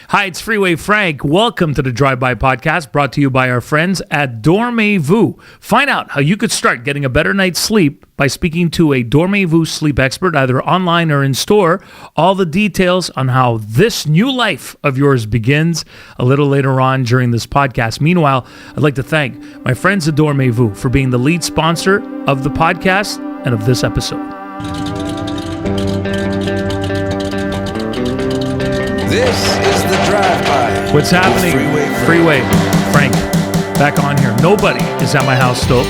Hi, it's Freeway Frank. Welcome to the Drive-By Podcast, brought to you by our friends at Dormez-vous. Find out how you could start getting a better night's sleep by speaking to a Dormez-vous sleep expert, either online or in store. All the details on how this new life of yours begins a little later on during this podcast. Meanwhile, I'd like to thank my friends at Dormez-vous for being the lead sponsor of the podcast and of this episode. This is the Drive-By. What's happening? Freeway Frank, back on here. Nobody is at my house still.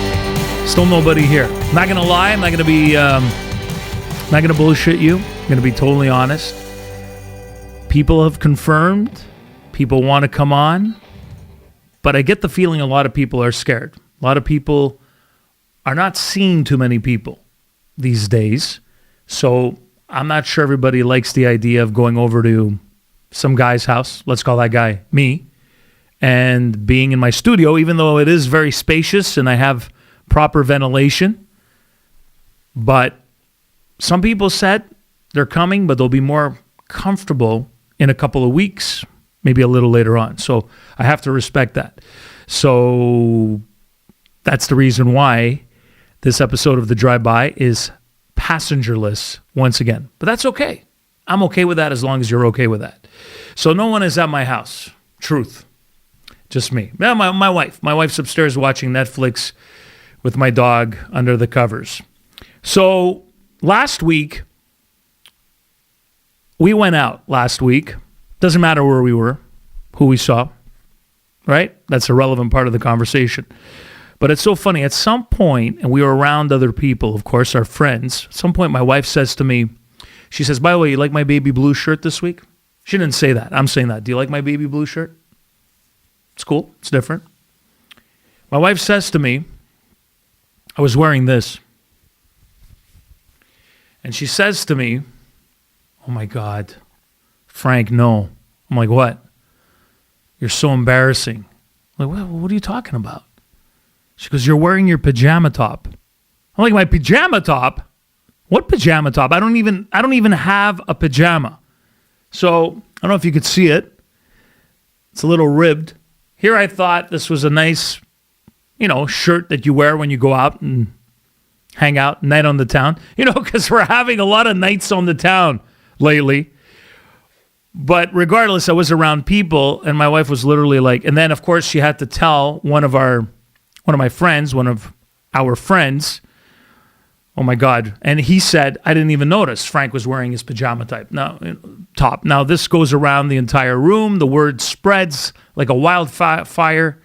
Still nobody here. Not gonna lie. I'm not gonna be. Not gonna bullshit you. I'm gonna be totally honest. People have confirmed. People want to come on, but I get the feeling a lot of people are scared. A lot of people are not seeing too many people these days. So I'm not sure everybody likes the idea of going over to some guy's house, let's call that guy me, and being in my studio, even though it is very spacious and I have proper ventilation. But some people said they're coming, but they'll be more comfortable in a couple of weeks, maybe a little later on. So I have to respect that. So that's the reason why this episode of The Drive-By is passengerless once again. But that's okay. I'm okay with that as long as you're okay with that. So no one is at my house. Truth. Just me. Yeah, my wife. My wife's upstairs watching Netflix with my dog under the covers. So last week, we went out last week. Doesn't matter where we were, who we saw, right? That's a relevant part of the conversation. But it's so funny. At some point, and we were around other people, of course, our friends. At some point, my wife says to me, she says, by the way, you like my baby blue shirt this week? She didn't say that. I'm saying that. Do you like my baby blue shirt? It's cool. It's different. My wife says to me, I was wearing this. And she says to me, oh my God, Frank, no. I'm like, what? You're so embarrassing. I'm like, what are you talking about? She goes, you're wearing your pajama top. I'm like, my pajama top? What pajama top? I don't even have a pajama. So I don't know if you could see it. It's a little ribbed. Here I thought this was a nice, shirt that you wear when you go out and hang out night on the town. Because we're having a lot of nights on the town lately. But regardless, I was around people, and my wife was literally like, and then of course she had to tell one of our friends, oh my God. And he said, I didn't even notice Frank was wearing his pajama top. Now this goes around the entire room. The word spreads like a wildfire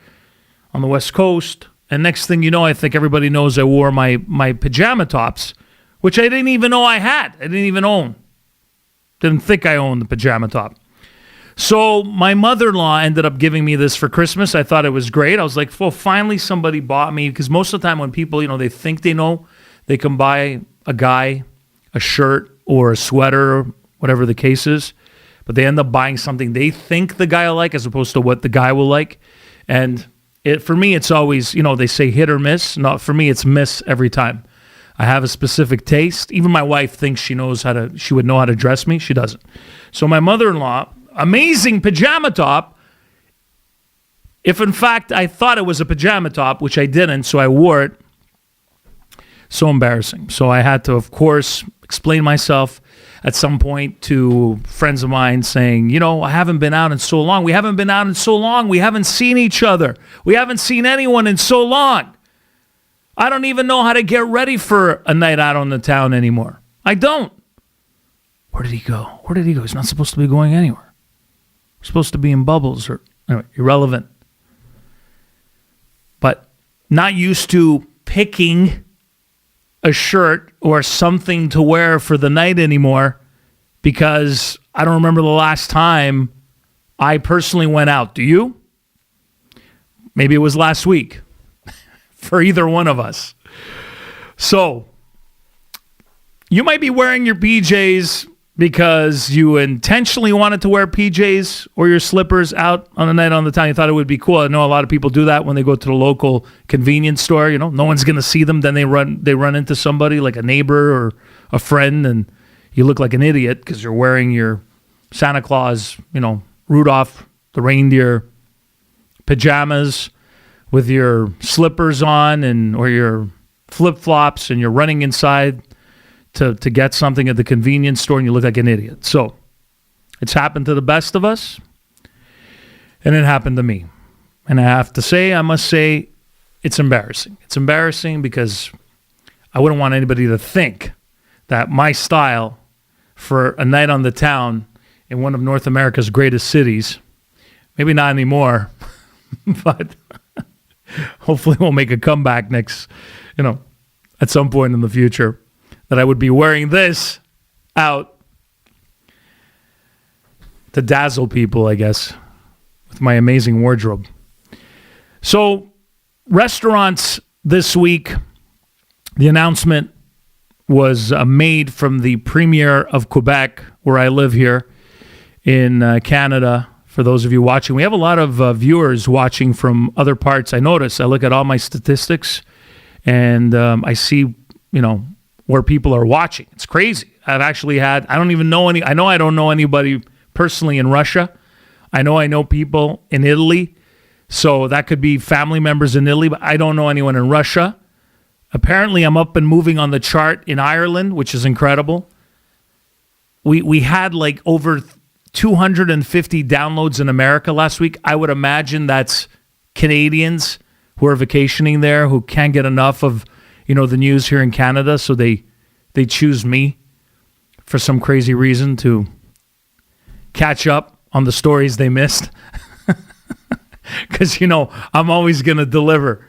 on the West Coast. And next thing you know, I think everybody knows I wore my pajama tops, which I didn't even know I had. I didn't even own. Didn't think I owned the pajama top. So my mother-in-law ended up giving me this for Christmas. I thought it was great. I was like, well, finally somebody bought me. Because most of the time when people, they think they know, they can buy a guy a shirt or a sweater, or whatever the case is, but they end up buying something they think the guy will like as opposed to what the guy will like. And for me, it's always, they say hit or miss. Not for me, it's miss every time. I have a specific taste. Even my wife thinks she would know how to dress me. She doesn't. So my mother-in-law, amazing pajama top. If in fact I thought it was a pajama top, which I didn't, so I wore it. So embarrassing. So I had to, of course, explain myself at some point to friends of mine saying, I haven't been out in so long. We haven't been out in so long. We haven't seen each other. We haven't seen anyone in so long. I don't even know how to get ready for a night out on the town anymore. I don't. Where did he go? He's not supposed to be going anywhere. We're supposed to be in bubbles or anyway, irrelevant. But not used to picking a shirt or something to wear for the night anymore because I don't remember the last time I personally went out. Do you? Maybe it was last week for either one of us. So you might be wearing your PJs because you intentionally wanted to wear PJs or your slippers out on a night on the town. You thought it would be cool. I know a lot of people do that when they go to the local convenience store. No one's going to see them. Then they run into somebody like a neighbor or a friend, and you look like an idiot because you're wearing your Santa Claus, Rudolph the reindeer pajamas with your slippers on or your flip-flops, and you're running inside to get something at the convenience store, and you look like an idiot. So it's happened to the best of us, and it happened to me. And I must say, it's embarrassing. It's embarrassing because I wouldn't want anybody to think that my style for a night on the town in one of North America's greatest cities, maybe not anymore, but hopefully we'll make a comeback at some point in the future, that I would be wearing this out to dazzle people, I guess, with my amazing wardrobe. So, restaurants this week, the announcement was made from the Premier of Quebec, where I live here in Canada. For those of you watching, we have a lot of viewers watching from other parts. I look at all my statistics, and I see, where people are watching. It's crazy. I've actually I don't know anybody personally in Russia. I know people in Italy, so that could be family members in Italy, but I don't know anyone in Russia. Apparently, I'm up and moving on the chart in Ireland, which is incredible. We had like over 250 downloads in America last week. I would imagine that's Canadians who are vacationing there, who can't get enough of, the news here in Canada, so they choose me for some crazy reason to catch up on the stories they missed. Because, I'm always going to deliver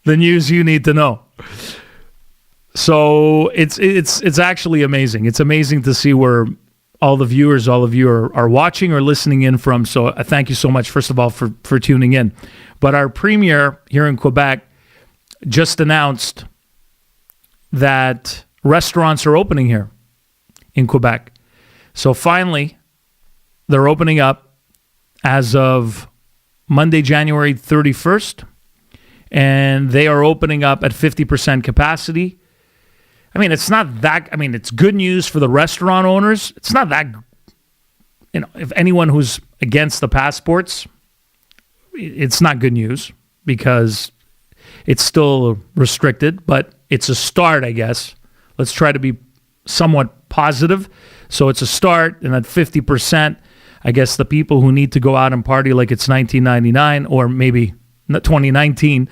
the news you need to know. So it's actually amazing. It's amazing to see where all of you are watching or listening in from. So thank you so much, first of all, for tuning in. But our premier here in Quebec just announced that restaurants are opening here in Quebec. So finally, they're opening up as of Monday, January 31st, and they are opening up at 50% capacity. It's good news for the restaurant owners. It's not that, if anyone who's against the passports, it's not good news because it's still restricted, but it's a start, I guess. Let's try to be somewhat positive. So it's a start, and at 50%, I guess the people who need to go out and party like it's 1999 or maybe 2019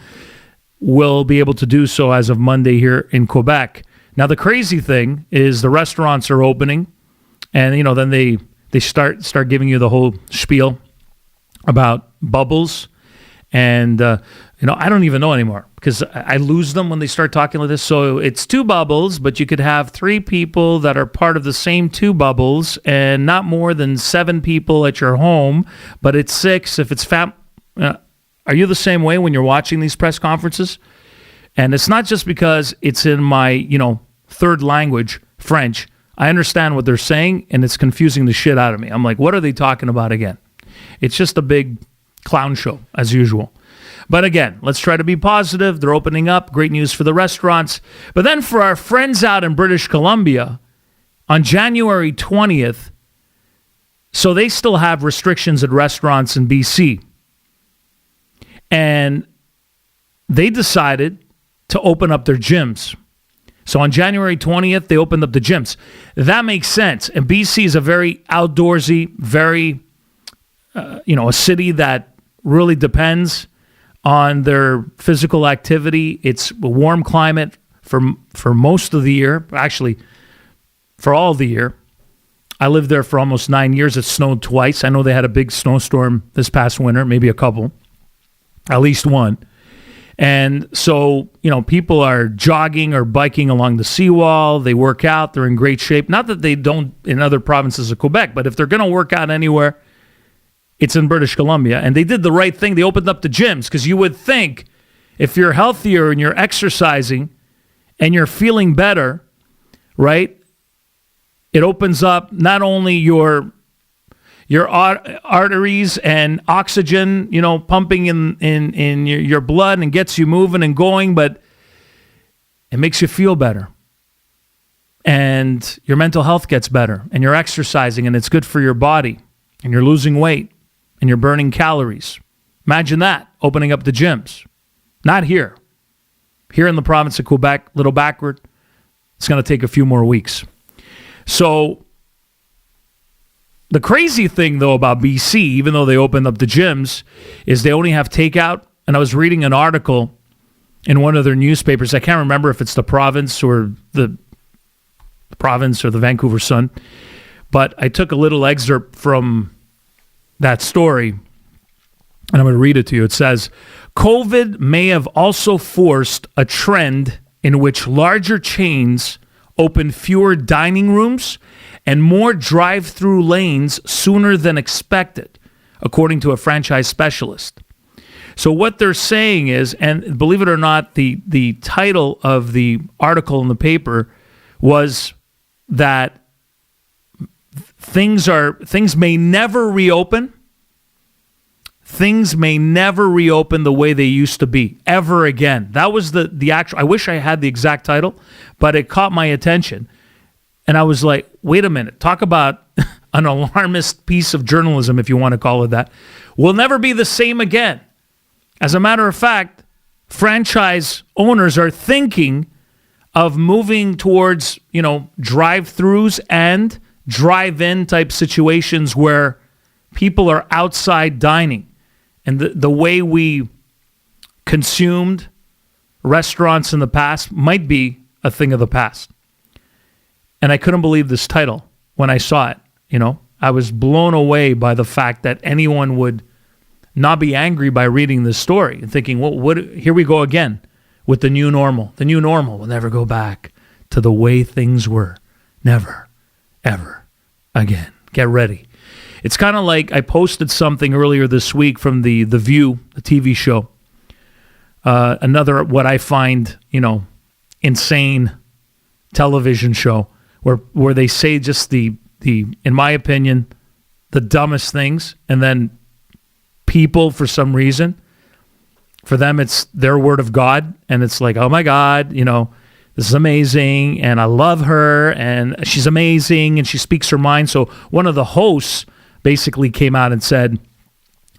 will be able to do so as of Monday here in Quebec. Now, the crazy thing is the restaurants are opening, and then they start giving you the whole spiel about bubbles, and I don't even know anymore because I lose them when they start talking like this. So it's 2 bubbles, but you could have 3 people that are part of the same 2 bubbles, and not more than 7 people at your home. But it's 6 if it's Are you the same way when you're watching these press conferences? And it's not just because it's in my third language, French. I understand what they're saying, and it's confusing the shit out of me. I'm like, what are they talking about again? It's just a big clown show, as usual. But again, let's try to be positive. They're opening up. Great news for the restaurants. But then for our friends out in British Columbia, on January 20th, so they still have restrictions at restaurants in BC. And they decided to open up their gyms. So on January 20th, they opened up the gyms. That makes sense. And BC is a very outdoorsy, very, a city that really depends on their physical activity. It's a warm climate for most of the year, actually for all of the year. I lived there for almost 9 years. It snowed twice. I know they had a big snowstorm this past winter, maybe a couple, at least one. And so, people are jogging or biking along the seawall. They work out. They're in great shape. Not that they don't in other provinces of Quebec, but if they're going to work out anywhere, it's in British Columbia. And they did the right thing. They opened up the gyms because you would think if you're healthier and you're exercising and you're feeling better, right, it opens up not only your arteries and oxygen, pumping in your blood and gets you moving and going, but it makes you feel better. And your mental health gets better, and you're exercising, and it's good for your body. and you're losing weight and you're burning calories. Imagine that, opening up the gyms. Not here. Here in the province of Quebec, a little backward, it's going to take a few more weeks. So the crazy thing, though, about BC, even though they opened up the gyms, is they only have takeout. And I was reading an article in one of their newspapers. I can't remember if it's the province or the Vancouver Sun, but I took a little excerpt from that story, and I'm going to read it to you. It says, COVID may have also forced a trend in which larger chains open fewer dining rooms and more drive-through lanes sooner than expected, according to a franchise specialist. So what they're saying is, and believe it or not, the title of the article in the paper was that things may never reopen. Things may never reopen the way they used to be ever again. That was the actual. I wish I had the exact title, but it caught my attention, and I was like, "Wait a minute! Talk about an alarmist piece of journalism, if you want to call it that. We'll never be the same again." As a matter of fact, franchise owners are thinking of moving towards, drive-throughs and drive-in type situations where people are outside dining. And the way we consumed restaurants in the past might be a thing of the past. And I couldn't believe this title when I saw it. I was blown away by the fact that anyone would not be angry by reading this story and thinking, well, here we go again with the new normal. The new normal will never go back to the way things were. Never, ever again. Get ready. It's kind of like I posted something earlier this week from the View, the TV show. Another, what I find, insane television show where they say just the in my opinion, the dumbest things, and then people, for some reason, for them, it's their word of God, and it's like, oh my God, this is amazing, and I love her, and she's amazing, and she speaks her mind. So one of the hosts basically came out and said,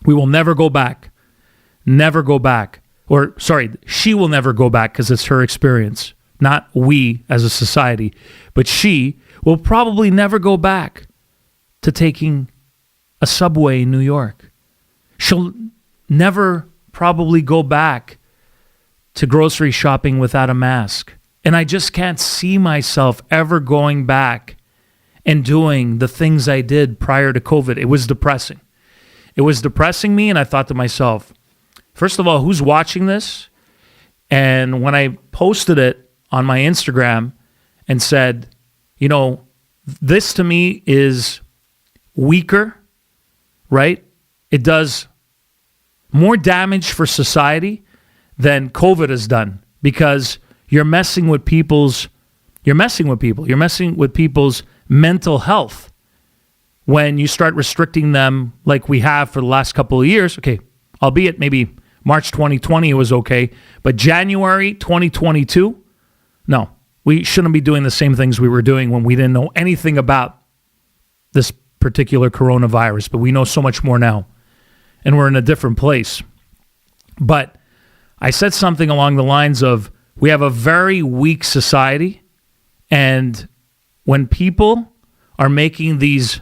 we will never go back. Never go back. Or, sorry, she will never go back because it's her experience, not we as a society, but she will probably never go back to taking a subway in New York. She'll never probably go back to grocery shopping without a mask. And I just can't see myself ever going back and doing the things I did prior to COVID. It was depressing. It was depressing me, and I thought to myself, first of all, who's watching this? And when I posted it on my Instagram and said, this to me is weaker, right? It does more damage for society than COVID has done, because you're messing with people's mental health when you start restricting them like we have for the last couple of years. Okay, albeit maybe March 2020 it was okay, but January 2022, no, we shouldn't be doing the same things we were doing when we didn't know anything about this particular coronavirus, but we know so much more now, and we're in a different place. But I said something along the lines of, we have a very weak society, and when people are making these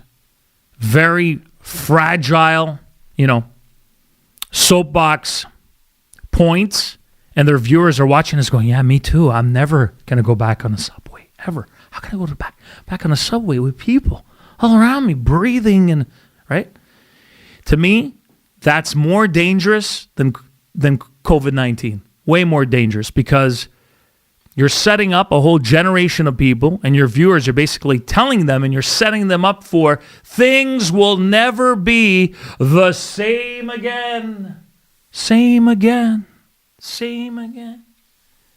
very fragile, soapbox points, and their viewers are watching us going, yeah, me too. I'm never going to go back on the subway, ever. How can I go back on the subway with people all around me breathing? And right? To me, that's more dangerous than COVID-19. Way more dangerous, because you're setting up a whole generation of people, and your viewers are basically telling them, and you're setting them up for things will never be the same again. Same again. Same again.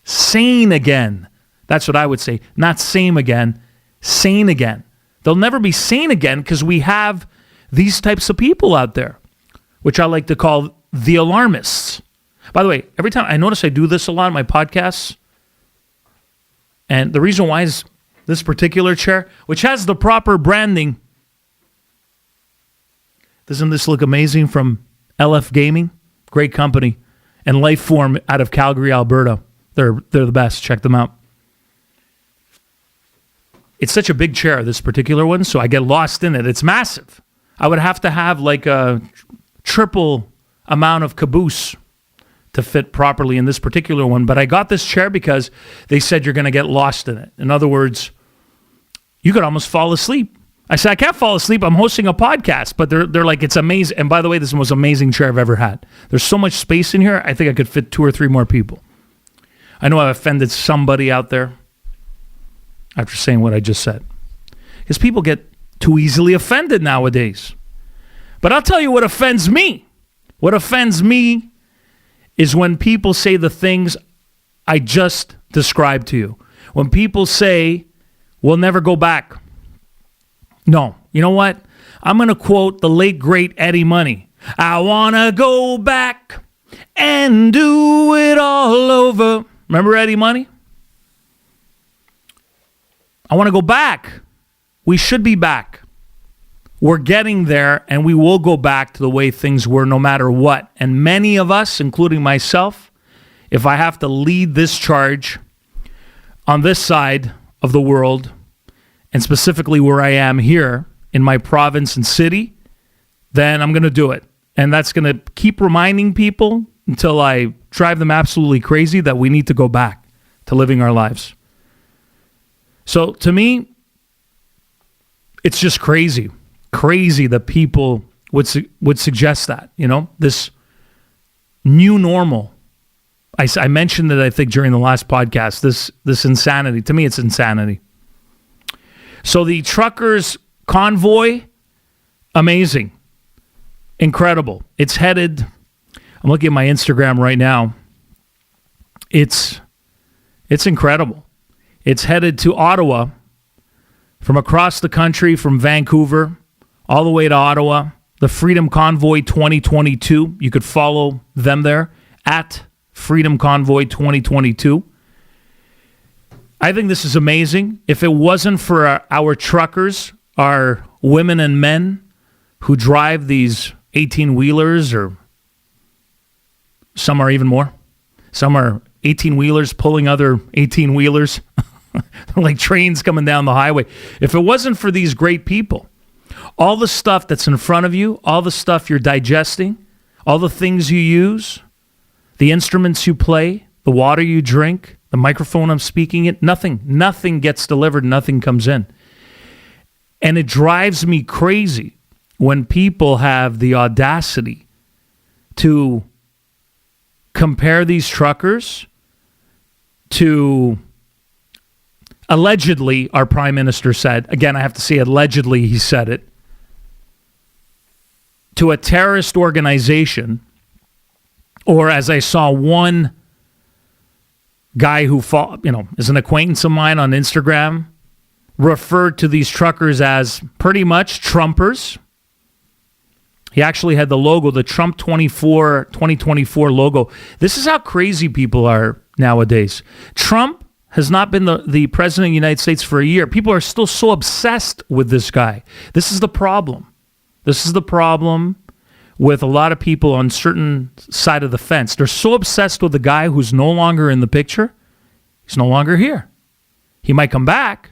Sane again. That's what I would say. Not same again. Sane again. They'll never be sane again because we have these types of people out there, which I like to call the alarmists. By the way, every time I notice I do this a lot in my podcasts, and the reason why is this particular chair, which has the proper branding, Doesn't this look amazing from LF Gaming? Great company. And Lifeform out of Calgary, Alberta. They're the best. Check them out. It's such a big chair, this particular one, so I get lost in it. It's massive. I would have to have like a triple amount of caboose to fit properly in this particular one. But I got this chair because they said you're going to get lost in it. In other words, you could almost fall asleep. I said, I can't fall asleep. I'm hosting a podcast. But they're like, it's amazing. And by the way, this is the most amazing chair I've ever had. There's so much space in here, I think I could fit 2 or 3 more people. I know I offended somebody out there after saying what I just said. Because people get too easily offended nowadays. But I'll tell you what offends me. What offends me is when people say the things I just described to you. When people say, we'll never go back. No. You know what? I'm going to quote the late, great Eddie Money. I want to go back and do it all over. Remember Eddie Money? I want to go back. We should be back. We're getting there, and we will go back to the way things were no matter what. And many of us, including myself, if I have to lead this charge on this side of the world, and specifically where I am here in my province and city, then I'm going to do it. And that's going to keep reminding people until I drive them absolutely crazy that we need to go back to living our lives. So to me, it's just crazy that people would suggest that, this new normal. I mentioned it, I think, during the last podcast, this insanity. To me, it's insanity. So the truckers' convoy, amazing, incredible. It's headed, I'm looking at my Instagram right now. It's incredible. It's headed to Ottawa from across the country, from Vancouver, all the way to Ottawa. The Freedom Convoy 2022. You could follow them there at Freedom Convoy 2022. I think this is amazing. If it wasn't for our truckers, our women and men who drive these 18-wheelers, or some are even more. Some are 18-wheelers pulling other 18-wheelers. They're like trains coming down the highway. If it wasn't for these great people, all the stuff that's in front of you, all the stuff you're digesting, all the things you use, the instruments you play, the water you drink, the microphone I'm speaking in, nothing gets delivered, nothing comes in. And it drives me crazy when people have the audacity to compare these truckers to, allegedly, our prime minister said, again, I have to say allegedly he said it, to a terrorist organization, or as I saw one guy who is an acquaintance of mine on Instagram, referred to these truckers as pretty much Trumpers. He actually had the logo, the Trump 2024 logo. This is how crazy people are nowadays. Trump has not been the president of the United States for a year. People are still so obsessed with this guy. This is the problem. This is the problem with a lot of people on certain side of the fence. They're so obsessed with the guy who's no longer in the picture. He's no longer here. He might come back,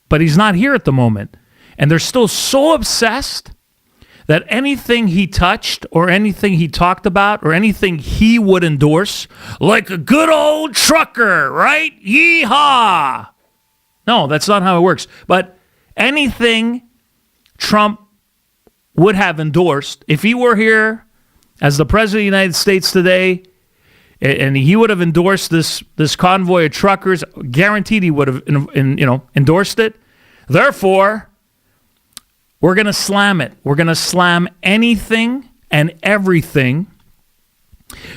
but he's not here at the moment. And they're still so obsessed that anything he touched or anything he talked about or anything he would endorse, like a good old trucker, right? Yeehaw! No, that's not how it works. But anything Trump would have endorsed, if he were here as the president of the United States today, and he would have endorsed this convoy of truckers, guaranteed he would have endorsed it. Therefore, we're going to slam it. We're going to slam anything and everything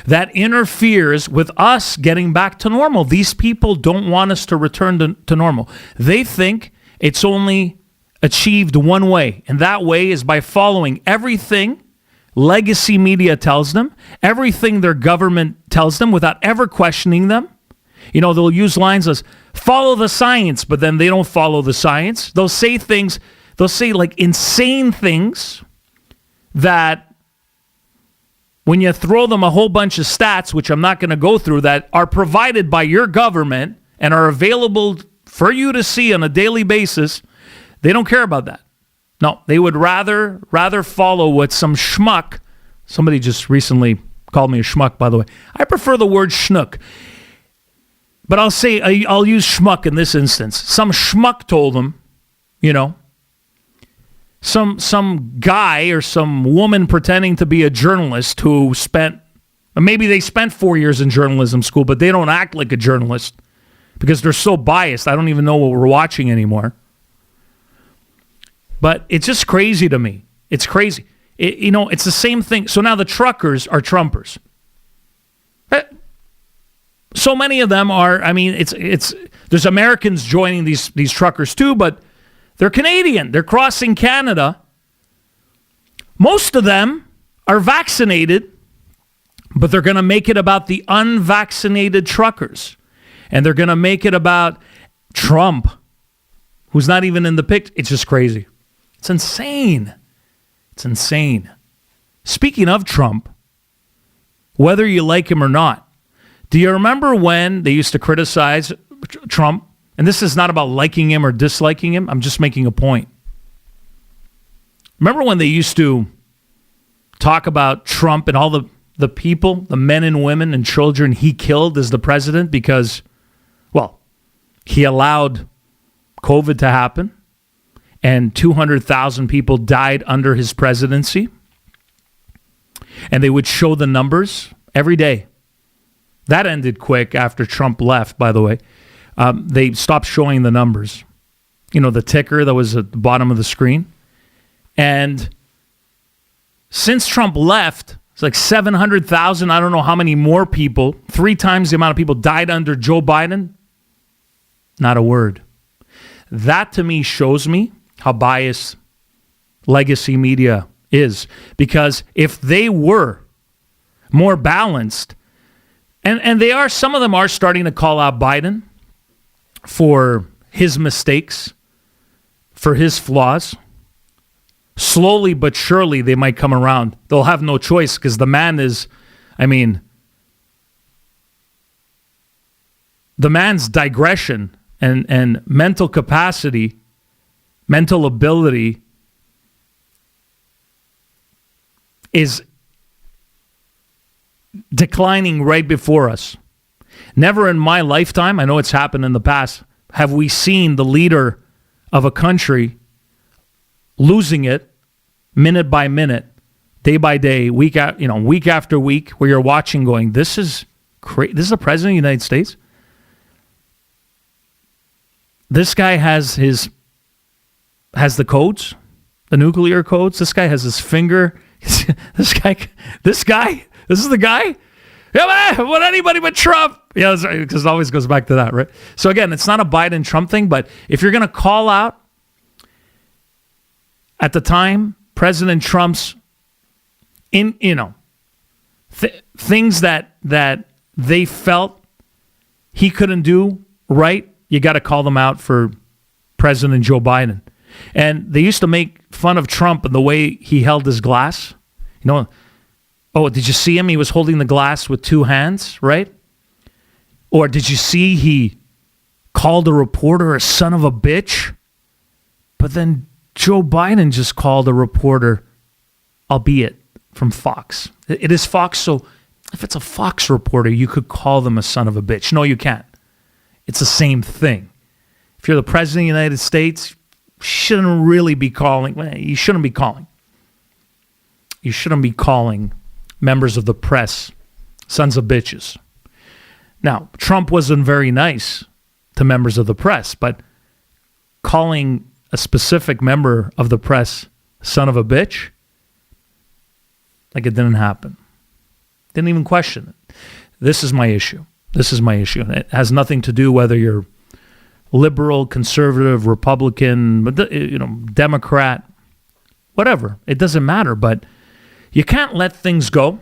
that interferes with us getting back to normal. These people don't want us to return to normal. They think it's only achieved one way, and that way is by following everything legacy media tells them, everything their government tells them without ever questioning them. They'll use lines as, follow the science, but then they don't follow the science. They'll say like insane things that when you throw them a whole bunch of stats, which I'm not going to go through, that are provided by your government and are available for you to see on a daily basis, they don't care about that. No, they would rather follow what some schmuck, somebody just recently called me a schmuck, by the way. I prefer the word schnook. But I'll use schmuck in this instance. Some schmuck told them, some guy or some woman pretending to be a journalist who maybe they spent 4 years in journalism school, but they don't act like a journalist because they're so biased. I don't even know what we're watching anymore. But it's just crazy to me. It's crazy. It's the same thing. So now the truckers are Trumpers. So many of them are, there's Americans joining these truckers too, but they're Canadian. They're crossing Canada. Most of them are vaccinated, but they're going to make it about the unvaccinated truckers. And they're going to make it about Trump, who's not even in the picture. It's just crazy. It's insane. It's insane. Speaking of Trump, whether you like him or not, do you remember when they used to criticize Trump? And this is not about liking him or disliking him. I'm just making a point. Remember when they used to talk about Trump and all the people, the men and women and children he killed as the president because, well, he allowed COVID to happen and 200,000 people died under his presidency? And they would show the numbers every day. That ended quick after Trump left, by the way. They stopped showing the numbers. The ticker that was at the bottom of the screen. And since Trump left, it's like 700,000, I don't know how many more people, 3 times the amount of people died under Joe Biden. Not a word. That to me shows me how biased legacy media is. Because if they were more balanced, and they are, some of them are starting to call out Biden for his mistakes, for his flaws. Slowly but surely they might come around. They'll have no choice because the man is, the man's digression and mental capacity, mental ability is declining right before us. Never in my lifetime, I know it's happened in the past, have we seen the leader of a country losing it minute by minute, day by day, week after week, where you're watching going, this is crazy. This is the president of the United States. This guy has the codes, the nuclear codes. This guy has his finger. This is the guy? Yeah, but what anybody but Trump? Yeah, because it always goes back to that, right? So again, it's not a Biden-Trump thing, but if you're going to call out, at the time, President Trump's, things that they felt he couldn't do right, you got to call them out for President Joe Biden. And they used to make fun of Trump and the way he held his glass. Oh, did you see him? He was holding the glass with 2 hands, right? Or did you see he called a reporter a son of a bitch? But then Joe Biden just called a reporter, albeit from Fox. It is Fox, so if it's a Fox reporter, you could call them a son of a bitch. No, you can't. It's the same thing. If you're the president of the United States, you shouldn't really be calling. You shouldn't be calling. You shouldn't be calling members of the press sons of bitches. Now, Trump wasn't very nice to members of the press, but calling a specific member of the press son of a bitch, like it didn't happen. Didn't even question it. This is my issue. It has nothing to do whether you're liberal, conservative, Republican, Democrat, whatever. It doesn't matter, but you can't let things go.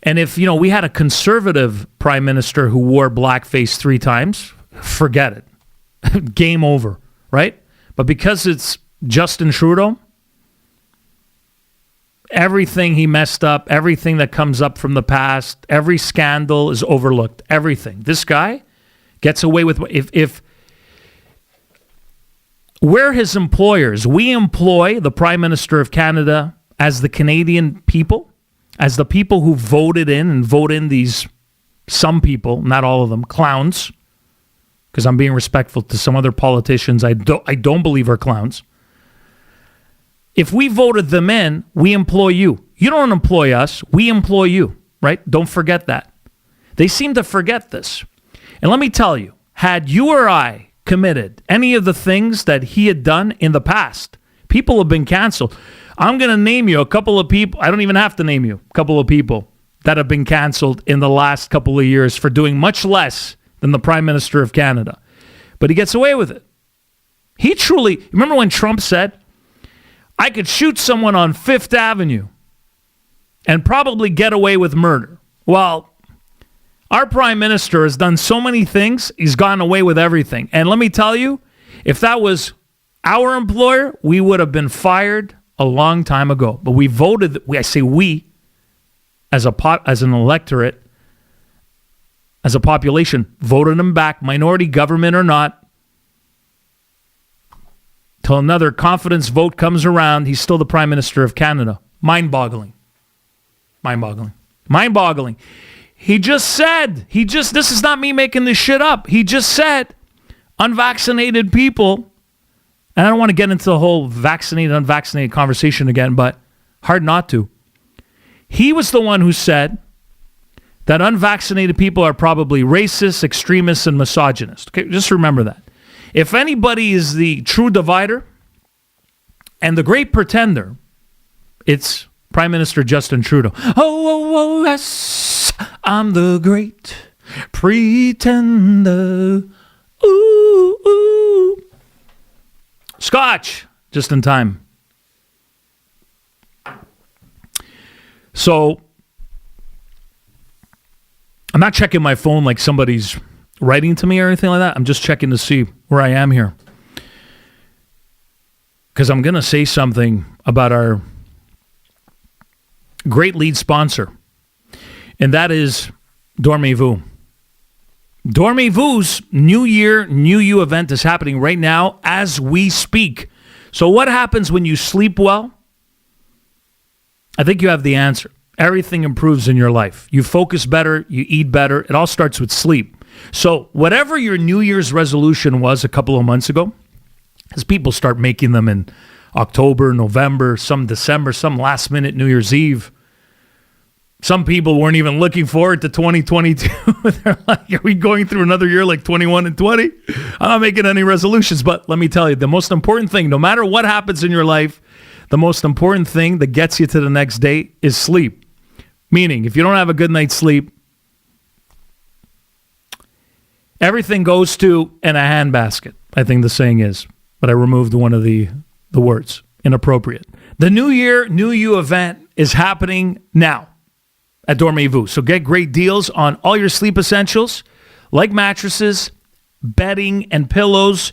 And if, we had a conservative prime minister who wore blackface 3 times, forget it. Game over, right? But because it's Justin Trudeau, Everything he messed up, everything that comes up from the past, every scandal is overlooked. Everything. This guy gets away with if we're his employers. We employ the Prime Minister of Canada as the Canadian people, as the people who voted in and vote in these, some people, not all of them, clowns, because I'm being respectful to some other politicians I don't believe are clowns. If we voted them in, we employ you. You don't employ us, we employ you, right? Don't forget that. They seem to forget this. And let me tell you, had you or I committed any of the things that he had done in the past, people have been canceled. I'm going to name you a couple of people. I don't even have to name you a couple of people that have been canceled in the last couple of years for doing much less than the Prime Minister of Canada. But he gets away with it. He truly, remember when Trump said, I could shoot someone on Fifth Avenue and probably get away with murder. Well, our Prime Minister has done so many things, he's gotten away with everything. And let me tell you, if that was our employer, we would have been fired a long time ago. But we voted, I say we, as an electorate, as a population, voted him back, minority government or not. Till another confidence vote comes around, he's still the Prime Minister of Canada. Mind-boggling. Mind-boggling. Mind-boggling. He just said, this is not me making this shit up. He just said, unvaccinated people, and I don't want to get into the whole vaccinated, unvaccinated conversation again, but hard not to. He was the one who said that unvaccinated people are probably racist, extremists, and misogynist. Okay, just remember that. If anybody is the true divider and the great pretender, it's Prime Minister Justin Trudeau. Oh, yes, I'm the great pretender. Ooh, ooh. Scotch, just in time. So, I'm not checking my phone like somebody's writing to me or anything like that. I'm just checking to see where I am here. Because I'm going to say something about our great lead sponsor. And that is Dormez-vous. Dormez-vous's New Year, New You event is happening right now as we speak. So what happens when you sleep well? I think you have the answer. Everything improves in your life. You focus better, you eat better. It all starts with sleep. So whatever your New Year's resolution was a couple of months ago, as people start making them in October, November, some December, some last minute New Year's Eve. Some people weren't even looking forward to 2022. They're like, are we going through another year like 21 and 20? I'm not making any resolutions, but let me tell you, the most important thing, no matter what happens in your life, the most important thing that gets you to the next day is sleep. Meaning, if you don't have a good night's sleep, everything goes to in a handbasket, I think the saying is. But I removed one of the words. Inappropriate. The New Year, New You event is happening now at Dormez-vous. So get great deals on all your sleep essentials, like mattresses, bedding, and pillows.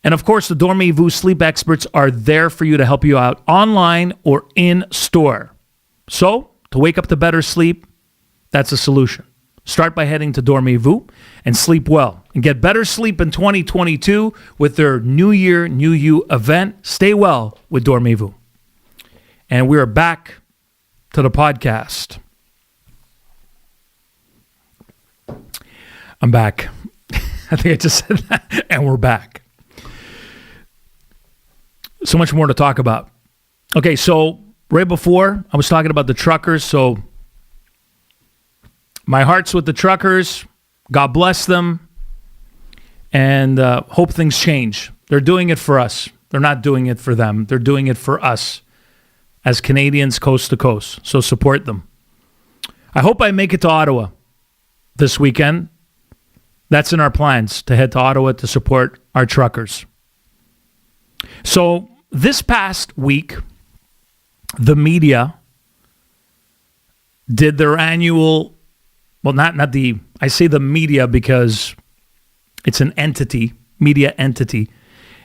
And of course, the Dormez-vous sleep experts are there for you to help you out online or in store. So, to wake up to better sleep, that's a solution. Start by heading to Dormez-vous and sleep well. And get better sleep in 2022 with their New Year, New You event. Stay well with Dormez-vous. And we are back to the podcast. I'm back. I think I just said that. And we're back. So much more to talk about. Okay, so right before, I was talking about the truckers. So my heart's with the truckers. God bless them. And hope things change. They're doing it for us. They're not doing it for them. They're doing it for us as Canadians coast to coast. So support them. I hope I make it to Ottawa this weekend. That's in our plans, to head to Ottawa to support our truckers. So this past week, the media did their annual, well, I say the media because it's an entity, media entity,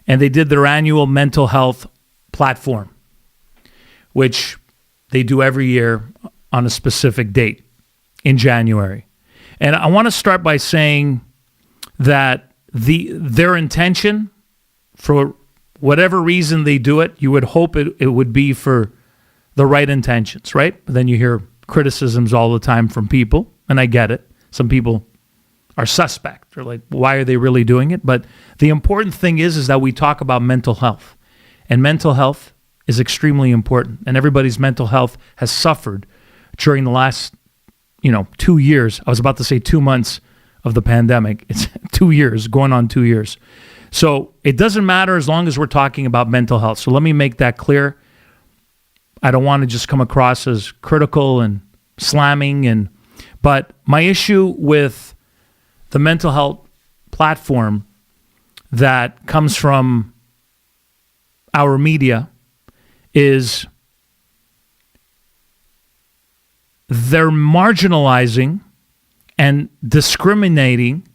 and they did their annual mental health platform, which they do every year on a specific date in January. And I want to start by saying that their intention, for whatever reason they do it, you would hope it would be for the right intentions, right? But then you hear criticisms all the time from people, and I get it. Some people are suspect. They're like, why are they really doing it? But the important thing is that we talk about mental health. And mental health is extremely important. And everybody's mental health has suffered during the last, 2 years. I was about to say 2 months of the pandemic. It's 2 years, going on 2 years. So it doesn't matter as long as we're talking about mental health. So let me make that clear. I don't want to just come across as critical and slamming. But my issue with the mental health platform that comes from our media is they're marginalizing and discriminating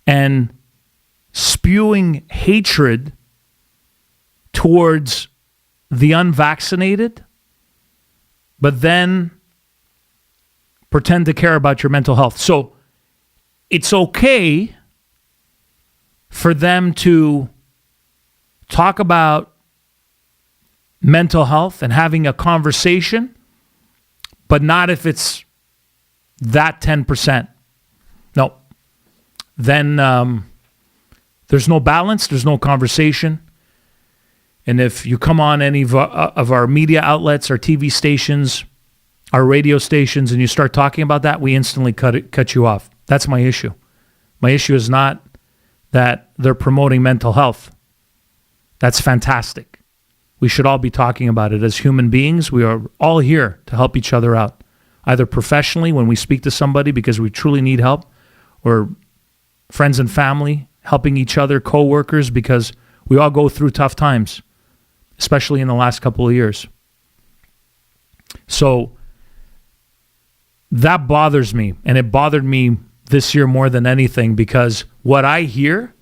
and spewing hatred towards the unvaccinated, but then pretend to care about your mental health. So it's okay for them to talk about mental health and having a conversation, but not if it's that 10%. No. Then there's no balance, there's no conversation. And if you come on any of our media outlets, our TV stations, our radio stations, and you start talking about that, we instantly cut you off. That's my issue. My issue is not that they're promoting mental health. That's fantastic. We should all be talking about it. As human beings, we are all here to help each other out, either professionally when we speak to somebody because we truly need help, or friends and family helping each other, co-workers, because we all go through tough times, especially in the last couple of years. So that bothers me, and it bothered me this year more than anything, because what I hear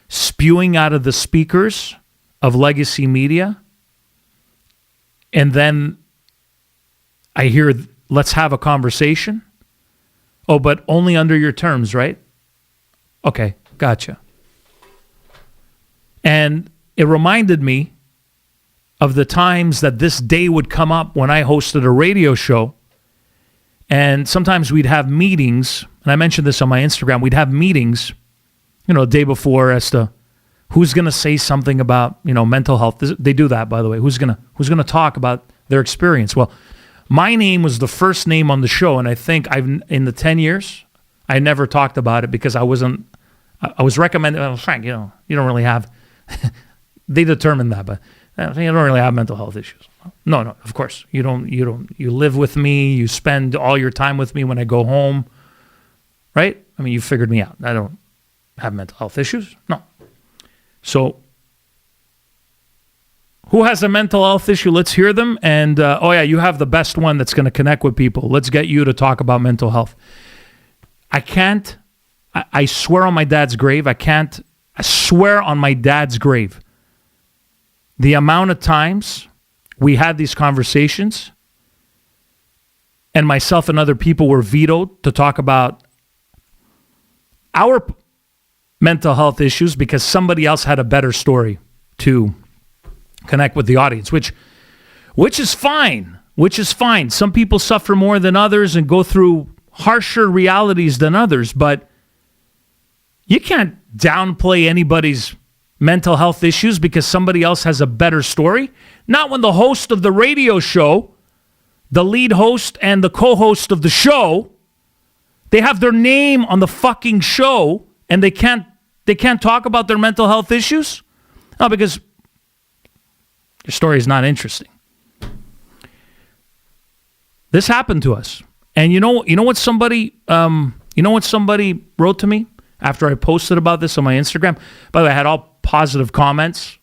spewing out of the speakers of legacy media, and then I hear, let's have a conversation. Oh, but only under your terms, right? Okay, gotcha. And it reminded me of the times that this day would come up when I hosted a radio show. And sometimes we'd have meetings, and I mentioned this on my Instagram, we'd have meetings, the day before as to who's going to say something about, mental health. They do that, by the way. Who's going to talk about their experience? Well, my name was the first name on the show, and I think in the 10 years, I never talked about it because I was recommended, Frank, you don't really have, they determined that, but you don't really have mental health issues. No, of course. You live with me, you spend all your time with me when I go home, right? I mean, you figured me out. I don't have mental health issues. No. So who has a mental health issue? Let's hear them. And, you have the best one that's going to connect with people. Let's get you to talk about mental health. I swear on my dad's grave, I swear on my dad's grave, the amount of times we had these conversations and myself and other people were vetoed to talk about our mental health issues because somebody else had a better story to connect with the audience, which is fine. Some people suffer more than others and go through harsher realities than others, but you can't downplay anybody's mental health issues because somebody else has a better story. Not when the host of the radio show, the lead host and the co-host of the show, they have their name on the fucking show and they can't talk about their mental health issues? No, because your story is not interesting. This happened to us. And you know what somebody wrote to me after I posted about this on my Instagram? By the way, I had all positive comments.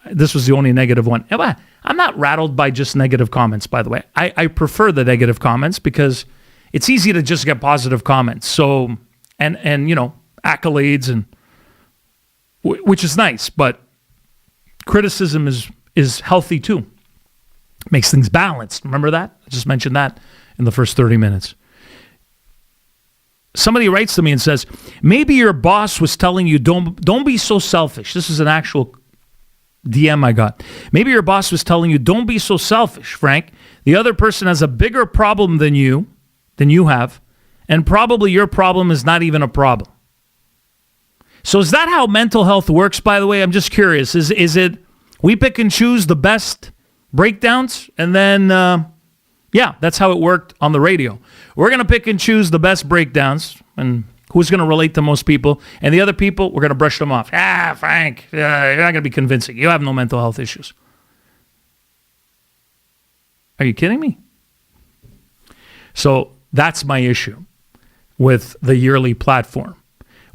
This was the only negative one. I'm not rattled by just negative comments, by the way. I prefer the negative comments because it's easy to just get positive comments. So, and accolades, and which is nice, but criticism is healthy too. Makes things balanced. Remember that? I just mentioned that in the first 30 minutes. Somebody writes to me and says, maybe your boss was telling you, don't be so selfish. This is an actual DM I got. Maybe your boss was telling you, don't be so selfish, Frank. The other person has a bigger problem than you have, and probably your problem is not even a problem. So is that how mental health works, by the way? I'm just curious. Is it we pick and choose the best breakdowns, and then, that's how it worked on the radio. We're going to pick and choose the best breakdowns, and who's going to relate to most people, and the other people, we're going to brush them off. Frank, you're not going to be convincing. You have no mental health issues. Are you kidding me? So that's my issue with the yearly platform.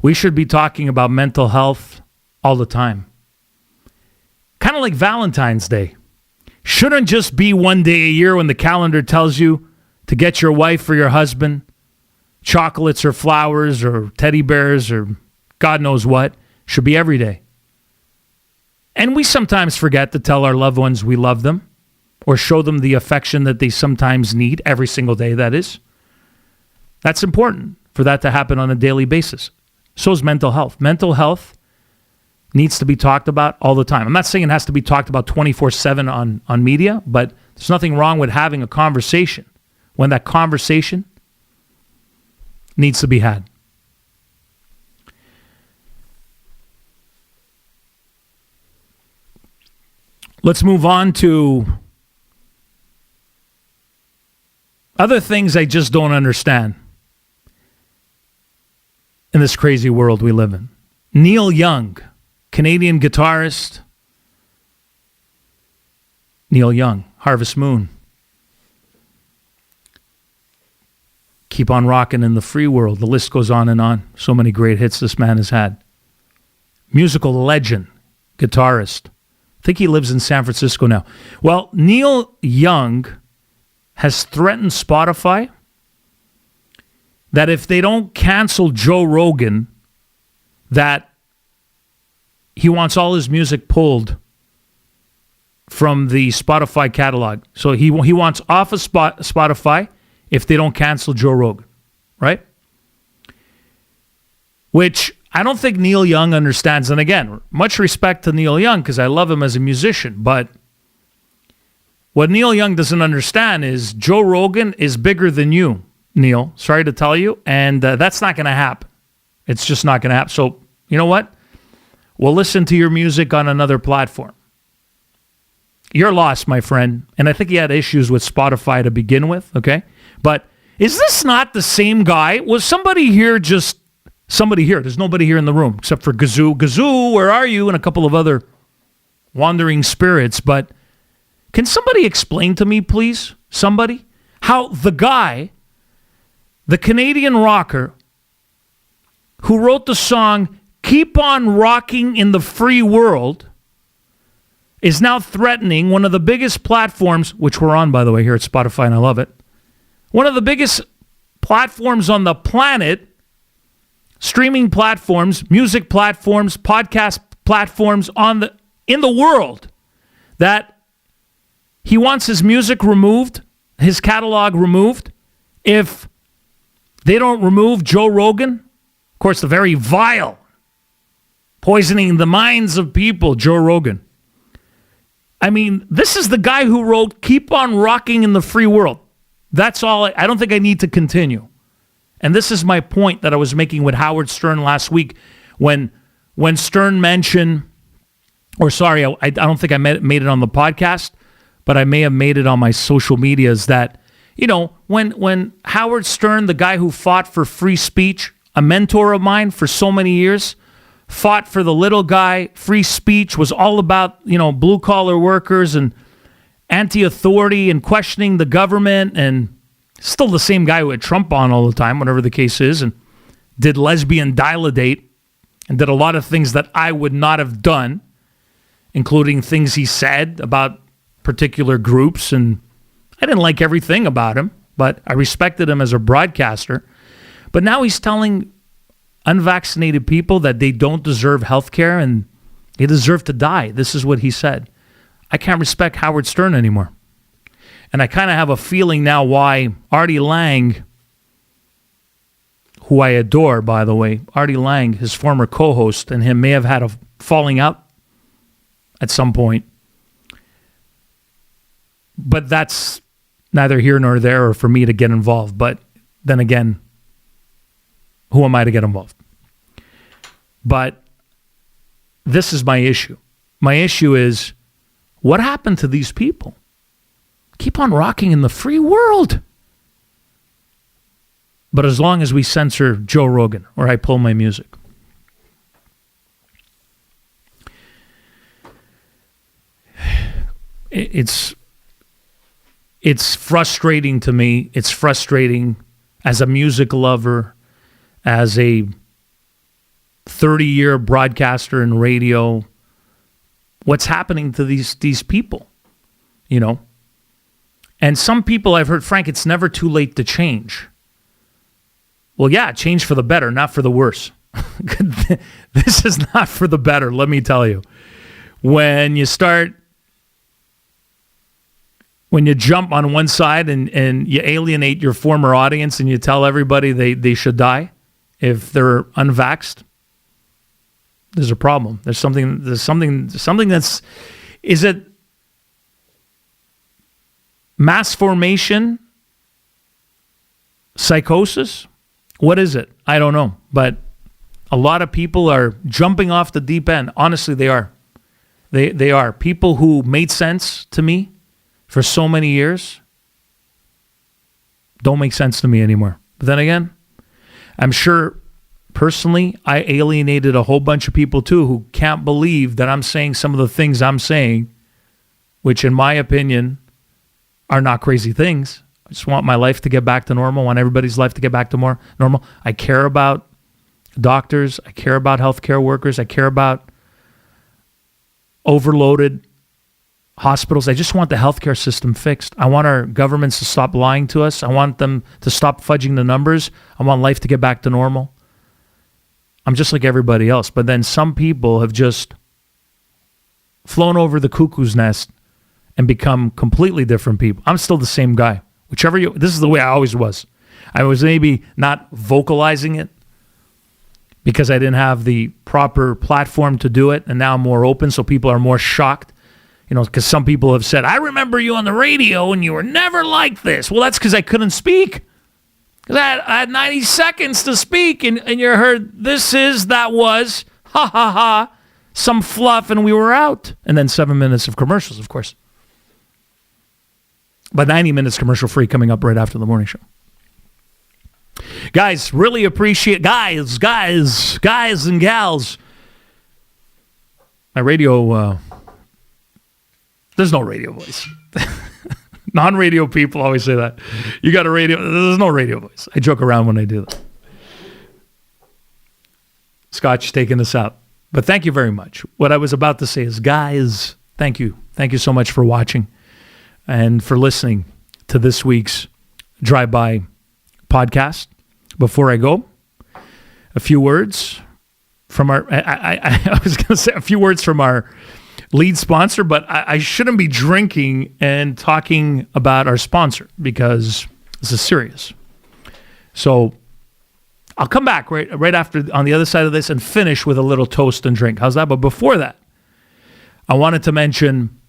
We should be talking about mental health all the time. Kind of like Valentine's Day. Shouldn't just be one day a year when the calendar tells you to get your wife or your husband chocolates or flowers or teddy bears or God knows what. Should be every day. And we sometimes forget to tell our loved ones we love them or show them the affection that they sometimes need every single day, that is. That's important for that to happen on a daily basis. So is mental health. Mental health needs to be talked about all the time. I'm not saying it has to be talked about 24/7 on media, but there's nothing wrong with having a conversation when that conversation needs to be had. Let's move on to other things I just don't understand in this crazy world we live in. Neil Young, Canadian guitarist. Neil Young, Harvest Moon. Keep on Rocking in the Free World. The list goes on and on. So many great hits this man has had. Musical legend, guitarist. I think he lives in San Francisco now. Well, Neil Young has threatened Spotify that if they don't cancel Joe Rogan, that he wants all his music pulled from the Spotify catalog. So he wants off of Spotify if they don't cancel Joe Rogan, right? Which I don't think Neil Young understands. And again, much respect to Neil Young because I love him as a musician. But what Neil Young doesn't understand is Joe Rogan is bigger than you, Neil. Sorry to tell you. And that's not going to happen. It's just not going to happen. So you know what? We'll listen to your music on another platform. You're lost, my friend. And I think he had issues with Spotify to begin with, okay? But is this not the same guy? Was somebody here just somebody here? There's nobody here in the room except for Gazoo. Gazoo, where are you? And a couple of other wandering spirits. But can somebody explain to me, please, somebody, how the guy, the Canadian rocker who wrote the song Keep on Rocking in the Free World is now threatening one of the biggest platforms, which we're on, by the way, here at Spotify, and I love it. One of the biggest platforms on the planet, streaming platforms, music platforms, podcast platforms in the world, that he wants his music removed, his catalog removed, if they don't remove Joe Rogan. Of course, the very vile, poisoning the minds of people, Joe Rogan. I mean, this is the guy who wrote Keep on Rocking in the Free World. That's all. I don't think I need to continue. And this is my point that I was making with Howard Stern last week when Stern mentioned, or sorry, I don't think I made it on the podcast, but I may have made it on my social medias that, you know, when Howard Stern, the guy who fought for free speech, a mentor of mine for so many years, fought for the little guy, free speech, was all about, you know, blue-collar workers and anti-authority and questioning the government, and still the same guy who had Trump on all the time, whatever the case is, and did lesbian dilate and did a lot of things that I would not have done, including things he said about particular groups, and I didn't like everything about him, but I respected him as a broadcaster. But now he's telling unvaccinated people that they don't deserve health care and they deserve to die. This is what he said. I can't respect Howard Stern anymore. And I kind of have a feeling now why Artie Lang, who I adore, by the way, Artie Lang, his former co-host, and him may have had a falling out at some point. But that's neither here nor there or for me to get involved. But then again, who am I to get involved? But this is my issue. My issue is, what happened to these people? Keep on rocking in the free world. But as long as we censor Joe Rogan or I pull my music. It's frustrating to me. It's frustrating as a music lover, as a 30-year broadcaster in radio. What's happening to these people, you know? And some people I've heard, Frank, it's never too late to change. Well, yeah, change for the better, not for the worse. This is not for the better, let me tell you. When you jump on one side and you alienate your former audience and you tell everybody they should die if they're unvaxxed, there's a problem. There's something that's, is it mass formation, psychosis? What is it? I don't know. But a lot of people are jumping off the deep end. Honestly, they are. They are. People who made sense to me for so many years don't make sense to me anymore. But then again, I'm sure personally I alienated a whole bunch of people too who can't believe that I'm saying some of the things I'm saying, which in my opinion are not crazy things. I just want my life to get back to normal. I want everybody's life to get back to more normal. I care about doctors. I care about healthcare workers. I care about overloaded hospitals. I just want the healthcare system fixed. I want our governments to stop lying to us. I want them to stop fudging the numbers. I want life to get back to normal. I'm just like everybody else. But then some people have just flown over the cuckoo's nest and become completely different people. I'm still the same guy. This is the way I always was. I was maybe not vocalizing it because I didn't have the proper platform to do it, and now I'm more open, so people are more shocked. You know, because some people have said, I remember you on the radio and you were never like this. Well, that's because I couldn't speak. Because I had 90 seconds to speak, and you heard this is, that was, ha ha ha, some fluff, and we were out. And then 7 minutes of commercials, of course. But 90 minutes commercial free coming up right after the morning show. Guys, really appreciate, guys and gals. My radio, there's no radio voice. Non-radio people always say that. You got a radio, there's no radio voice. I joke around when I do that. Scotch taking us out. But thank you very much. What I was about to say is, guys, thank you. Thank you so much for watching and for listening to this week's Drive-By podcast. Before I go, a few words from our, I was going to say a few words from our lead sponsor, but I shouldn't be drinking and talking about our sponsor because this is serious. So I'll come back right after on the other side of this and finish with a little toast and drink. How's that? But before that, I wanted to mention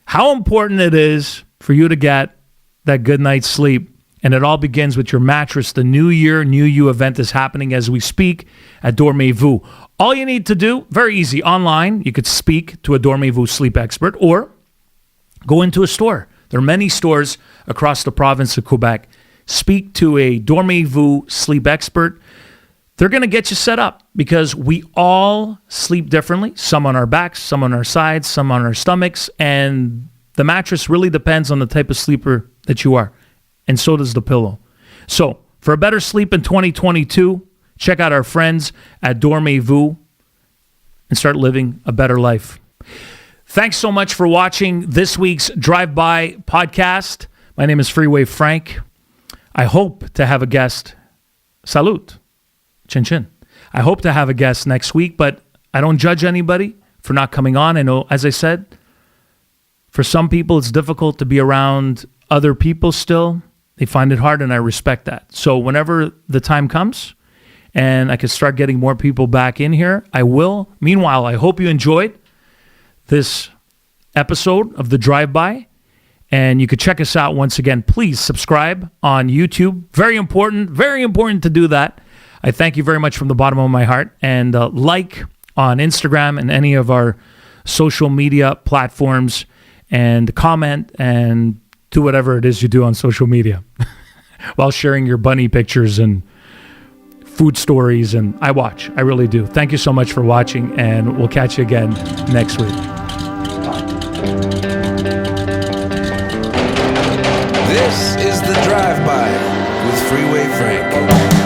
how important it is for you to get that good night's sleep. And it all begins with your mattress. The New Year, New You event is happening as we speak at Dormez-vous. All you need to do, very easy, online, you could speak to a Dormez-vous sleep expert or go into a store. There are many stores across the province of Quebec. Speak to a Dormez-vous sleep expert. They're going to get you set up because we all sleep differently. Some on our backs, some on our sides, some on our stomachs. And the mattress really depends on the type of sleeper that you are. And so does the pillow. So, for a better sleep in 2022, check out our friends at Dormez-vous and start living a better life. Thanks so much for watching this week's Drive-By podcast. My name is Freeway Frank. I hope to have a guest. Salute. Chin chin. I hope to have a guest next week, but I don't judge anybody for not coming on. I know, as I said, for some people it's difficult to be around other people still, they find it hard, and I respect that. So whenever the time comes and I can start getting more people back in here, I will. Meanwhile, I hope you enjoyed this episode of The Drive-By, and you could check us out once again. Please subscribe on YouTube. Very important to do that. I thank you very much from the bottom of my heart. And like on Instagram and any of our social media platforms, and comment and do whatever it is you do on social media while sharing your bunny pictures and food stories. And I watch. I really do. Thank you so much for watching, and we'll catch you again next week. This is The Drive-By with Freeway Frank.